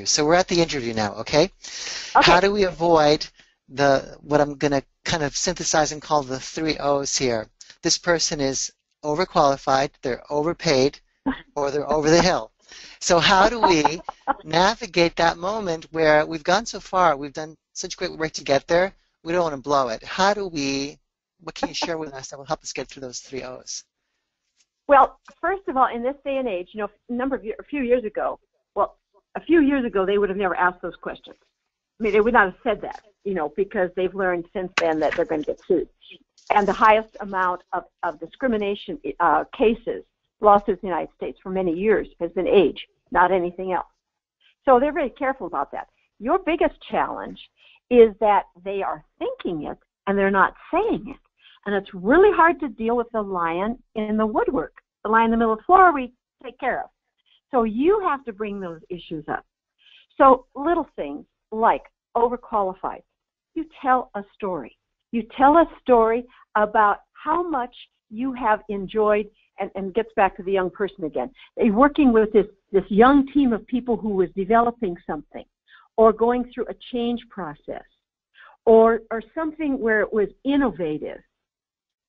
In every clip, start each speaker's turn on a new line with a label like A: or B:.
A: So we're at the interview now, okay?
B: Okay.
A: How do we avoid what I'm going to kind of synthesize and call the 3 O's here? This person is overqualified, they're overpaid, or they're over the hill. So how do we navigate that moment where we've gone so far, we've done such great work to get there, we don't want to blow it. What can you share with us that will help us get through those 3 O's?
B: Well, first of all, in this day and age, a few years ago, they would have never asked those questions. I mean, they would not have said that, because they've learned since then that they're going to get sued. And the highest amount of discrimination cases, lawsuits in the United States for many years has been age, not anything else. So they're very careful about that. Your biggest challenge is that they are thinking it and they're not saying it. And it's really hard to deal with the lion in the woodwork, the lion in the middle of the floor we take care of. So you have to bring those issues up. So little things like overqualified. You tell a story. You tell a story about how much you have enjoyed, and gets back to the young person again. They're working with this young team of people who was developing something or going through a change process or something where it was innovative.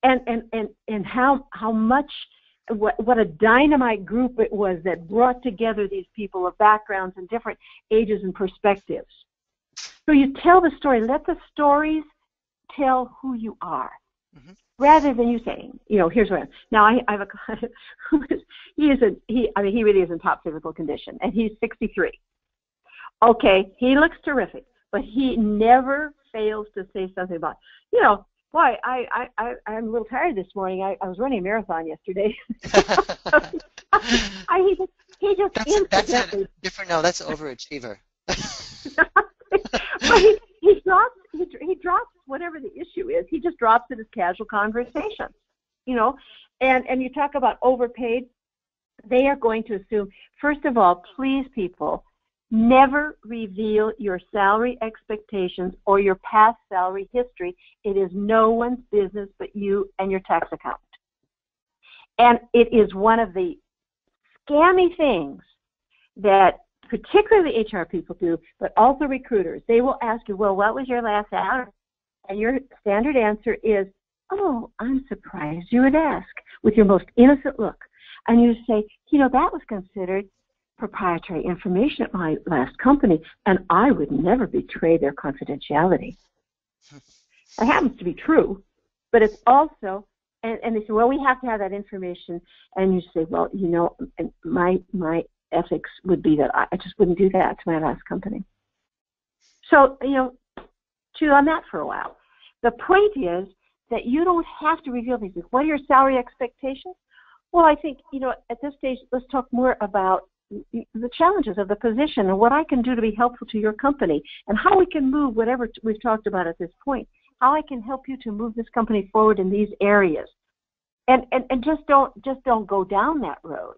B: And how much, what a dynamite group it was that brought together these people of backgrounds and different ages and perspectives. So you tell the story. Let the stories tell who you are, rather than you saying, here's what I am. Now I have a client who is, he really is in top physical condition, and he's 63. Okay, he looks terrific, but he never fails to say something about, boy, I'm a little tired this morning. I was running a marathon yesterday. That's
A: a different. No, that's overachiever.
B: But he drops whatever the issue is. He just drops it as casual conversation, And you talk about overpaid. They are going to assume, first of all, please, people, never reveal your salary expectations or your past salary history. It is no one's business but you and your tax accountant. And it is one of the scammy things that particularly HR people do, but also recruiters. They will ask you, well, what was your last salary? And your standard answer is, oh, I'm surprised you would ask, with your most innocent look. And you say, that was considered proprietary information at my last company, and I would never betray their confidentiality. It happens to be true, but it's also, and they say, well, we have to have that information. And you say, well, my ethics would be that I just wouldn't do that to my last company. So, chew on that for a while. The point is that you don't have to reveal these things. What are your salary expectations? Well, I think, at this stage, let's talk more about the challenges of the position and what I can do to be helpful to your company and how we can move whatever we've talked about at this point, how I can help you to move this company forward in these areas. And just don't go down that road.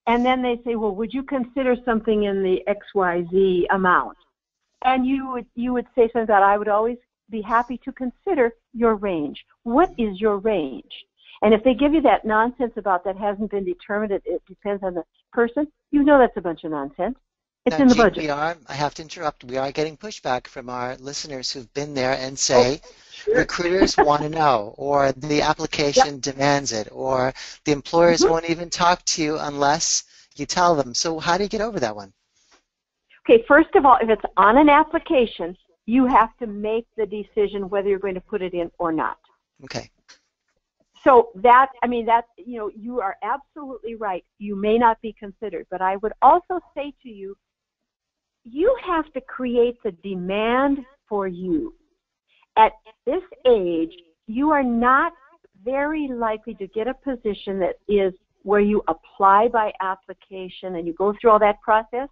B: And then they say, well, would you consider something in the XYZ amount? And you would say something that I would always be happy to consider your range. What is your range? And if they give you that nonsense about that hasn't been determined, it depends on the person, that's a bunch of nonsense. It's in the budget.
A: I have to interrupt. We are getting pushback from our listeners who've been there and say, recruiters want to know, or the application demands it, or the employers won't even talk to you unless you tell them. So how do you get over that one?
B: Okay, first of all, if it's on an application, you have to make the decision whether you're going to put it in or not.
A: Okay.
B: So you are absolutely right. You may not be considered, but I would also say to you, you have to create the demand for you. At this age, you are not very likely to get a position that is where you apply by application and you go through all that process.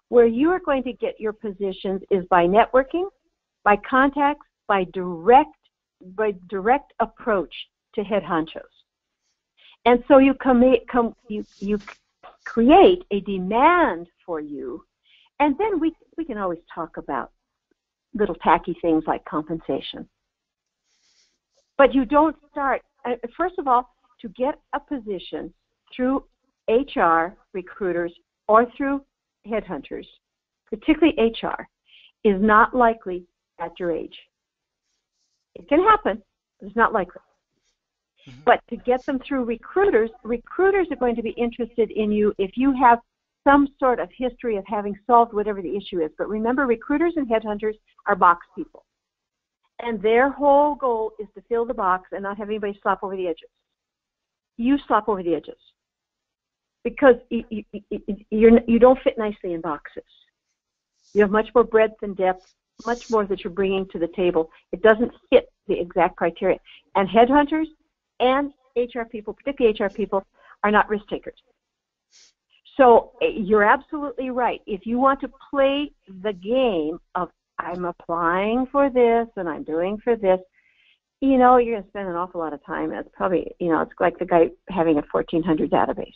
B: Where you are going to get your positions is by networking, by contacts, by direct approach to head honchos. And so you create a demand for you, and then we can always talk about little tacky things like compensation. But you don't start, first of all, to get a position through HR recruiters or through headhunters, particularly HR, is not likely at your age. It can happen, but it's not likely. But to get them through recruiters are going to be interested in you if you have some sort of history of having solved whatever the issue is. But remember, recruiters and headhunters are box people. And their whole goal is to fill the box and not have anybody slop over the edges. You slop over the edges because you don't fit nicely in boxes. You have much more breadth and depth, much more that you're bringing to the table. It doesn't fit the exact criteria. And headhunters and HR people, particularly HR people, are not risk takers. So you're absolutely right. If you want to play the game of I'm applying for this and I'm doing for this, you're going to spend an awful lot of time. It's probably, it's like the guy having a 1,400 database.